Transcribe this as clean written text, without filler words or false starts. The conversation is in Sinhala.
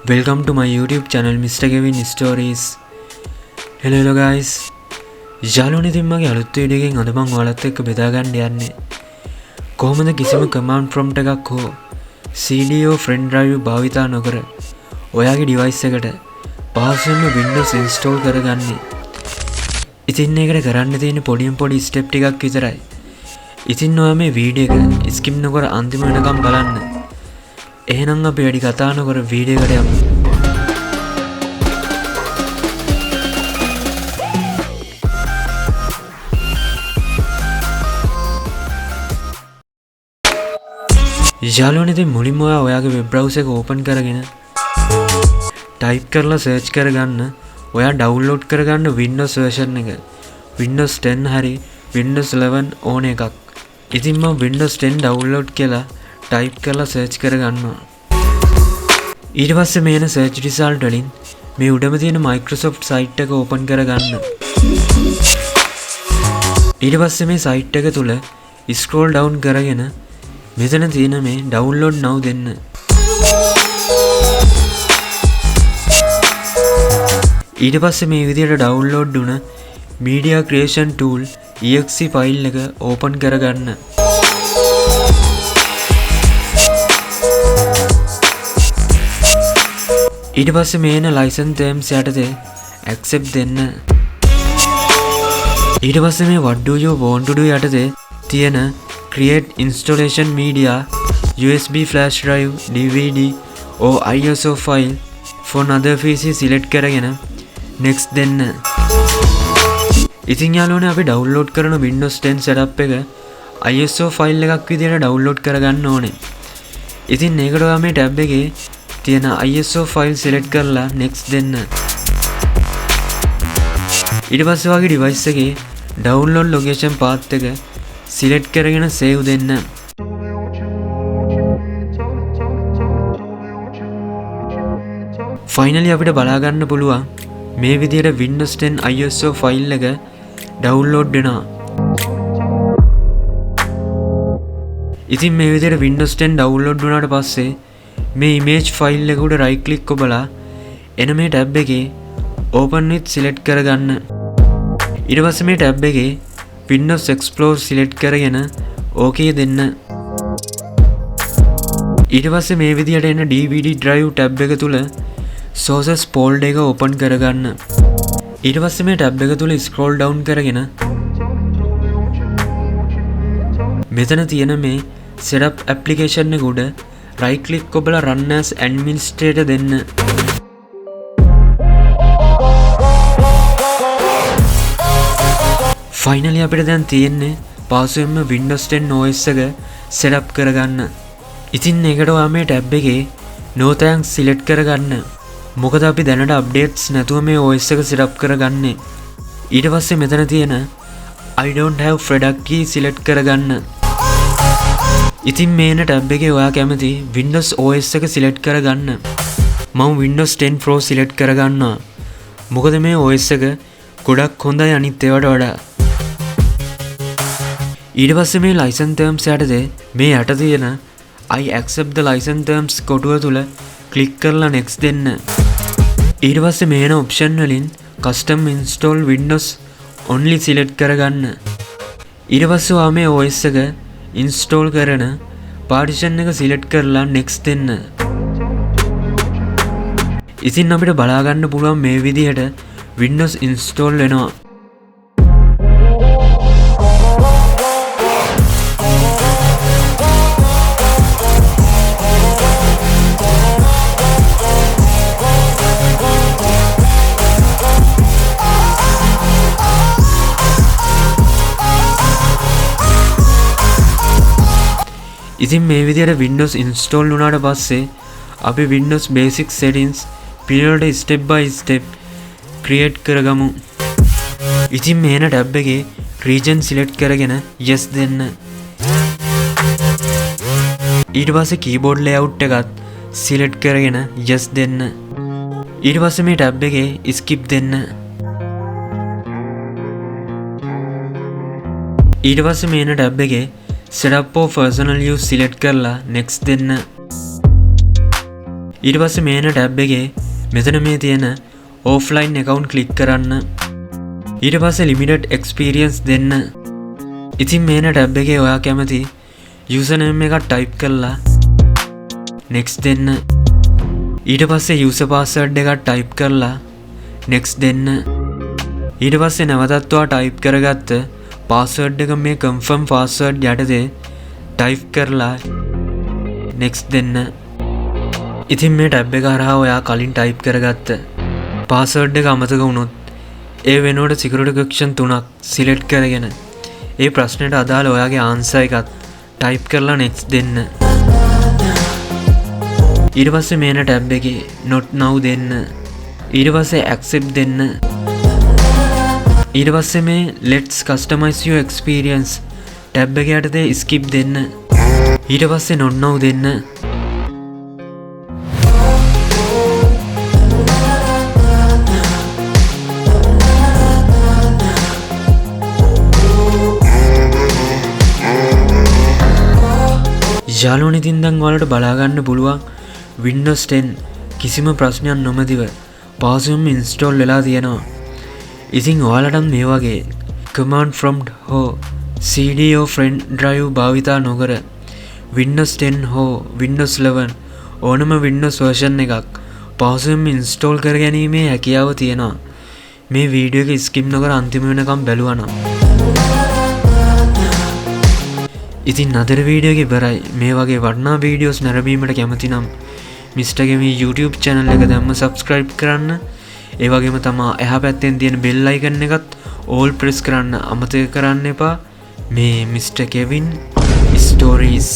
Welcome to my YouTube channel Mr. Kevin Stories. Hello guys. යාළුවනේ ඉතින් මගේ අලුත් වීඩියෝ එකකින් අද මම ඔයාලත් එක්ක බෙදා ගන්න යන්නේ. කොහොමද කිසිම command prompt එකක් හෝ CD or friend drive භාවිතා නොකර ඔයාගේ device එකට පහසුවෙන්ම Windows install කරගන්නේ. ඉතින් මේකට කරන්න තියෙන පොඩි step ටිකක් විතරයි. ඉතින් ඔයා මේ වීඩියෝ එක skip නොකර අන්තිම වෙනකම් බලන්න. එහෙනම් අපි වැඩි කතා නොකර වීඩියෝ එකට යමු. යාළුවනේ ඉතින් මුලින්ම ඔයාගේ වෙබ් බ්‍රවුසර් එක ඕපන් කරගෙන ටයිප් කරලා සර්ච් කරගන්න ඔයා ඩවුන්ලෝඩ් කරගන්න Windows version එක. Windows 10 හරි Windows 11 ඕන එකක්. ඉතින් මම Windows 10 ඩවුන්ලෝඩ් කියලා ටයිප් කරලා සර්ච් කරගන්නවා. ඊට පස්සේ මේන සර්ච් රිසල්ට් වලින් මේ උඩම තියෙන Microsoft site එක ඕපන් කරගන්න. ඊට පස්සේ මේ site එක තුල scroll down කරගෙන මෙතන තියෙන මේ download now දෙන්න. ඊට පස්සේ මේ විදිහට download වුණ media creation tool exe file එක open කරගන්න. ඊට පස්සේ මේන license terms යටතේ accept දෙන්න. ඊට පස්සේ මේ what do you want to do යටතේ තියෙන create installation media USB flash drive DVD or ISO file for another PC select කරගෙන next දෙන්න. ඉතින් යාළුවනේ අපි download කරන Windows 10 setup එක ISO file එකක් විදිහට download කරගන්න ඕනේ. ඉතින් ඒකට ඔයා මේ tab එකේ තියෙන ISO file select කරලා next දෙන්න. ඊට පස්සේ ඔයාගේ device එකේ download location path එක select කරගෙන save දෙන්න. finally අපිට බලා ගන්න පුළුවන් මේ විදිහට Windows 10 ISO file එක download වෙනවා. ඉතින් මේ විදිහට Windows 10 download වුණාට පස්සේ මේ image file එක උඩ right click කොබලා එන මේ tab එකේ open with select කරගන්න. ඊට පස්සේ මේ tab එකේ Windows Explorer select කරගෙන okay දෙන්න. ඊට පස්සේ මේ විදිහට එන DVD drive tab එක තුල sources folder එක open කරගන්න. ඊට පස්සේ මේ tab එක තුල scroll down කරගෙන මෙතන තියෙන මේ setup application එක උඩ right click කොබලා run as administrator දෙන්න. finally අපිට දැන් තියෙන්නේ පහසුවෙන්ම Windows 10 OS එක setup කරගන්න. ඉතින් ඒකට ඔයා මේ tab එකේ no thanks select කරගන්න. මොකද අපි දැනට updates නැතුව මේ OS එක setup කරගන්නේ. ඊට පස්සේ මෙතන තියෙන I don't have product key select කරගන්න. ඉතින් මේන tab එකේ ඔයා කැමති Windows OS එක select කරගන්න. මම Windows 10 Pro select කරගන්නවා. මොකද මේ OS එක ගොඩක් හොඳයි අනිත් ඒවාට වඩා. ඊට පස්සේ මේ license terms යටතේ මේ යට තියෙන I accept the license terms කොටුව තුල click කරලා next දෙන්න. ඊට පස්සේ මේන option වලින් custom install Windows only select කරගන්න. ඊට පස්සේ ඔයා මේ OS එක install කරන partition එක select කරලා next දෙන්න. ඉතින් අපිට බලා ගන්න පුළුවන් මේ විදිහට Windows install වෙනවා. ඉතින් මේ විදිහට Windows install වුණාට පස්සේ අපි Windows basic settings පිළිවෙලට step by step create කරගමු. ඉතින් මේන tab එකේ region select කරගෙන yes දෙන්න. ඊට පස්සේ keyboard layout එකත් select කරගෙන yes දෙන්න. ඊට පස්සේ මේ tab එකේ skip දෙන්න. ඊට පස්සේ මේන tab එකේ setup for personal use select කරලා next දෙන්න. ඊට පස්සේ මේන ටැබ් එකේ මෙතන මේ තියෙන offline account click කරන්න. ඊට පස්සේ limited experience දෙන්න. ඉතින් මේන ටැබ් එකේ ඔයා කැමති username එකක් type කරලා next දෙන්න. ඊට පස්සේ user password එකක් type කරලා next දෙන්න. ඊට පස්සේ නැවතත් ඔයා type කරගත්ත password එක මේ confirm password යටතේ type කරලා next දෙන්න. ඉතින් මේ ටැබ් එක හරහා ඔයා කලින් type කරගත්ත password එක අමතක වුණොත් ඒ වෙනුවට security question 3ක් select කරගෙන ඒ ප්‍රශ්නෙට අදාළ ඔයාගේ answer එකත් type කරලා next දෙන්න. ඊට පස්සේ මේන ටැබ් එකේ not now දෙන්න. ඊට පස්සේ accept දෙන්න. ඊට පස්සේ මේ let's customize your experience tab එක යටතේ skip දෙන්න. ඊට පස්සේ not now දෙන්න. යාළුවනේ ඉතින් දැන් ඔයාලට බලා ගන්න පුළුවන් Windows 10 කිසිම ප්‍රශ්නයක් නොමැතිව පහසුවෙන්ම install වෙලා තියෙනවා. ඉතින් ඔයාලට මේ වගේ command prompt හෝ CD or friend drive භාවිතා නොකර Windows 10 හෝ Windows 11 ඕනම Windows version එකක් පහසුවෙන්ම install කර ගැනීමේ හැකියාව තියෙනවා. මේ වීඩියෝ එක skip නොකර අන්තිම වෙනකම් බැලුවා නම්. ඉතින් අදර වීඩියෝ එක ඉවරයි. මේ වගේ වටිනා වීඩියෝස් නැරඹීමට කැමති නම් Mr. Kevin YouTube channel එක දැම්ම subscribe කරන්න. ඒ වගේම තමා එහා පැත්තෙන් තියෙන bell icon එකත් all press කරන්න අමතක කරන්න එපා. මේ Mr. Kevin Stories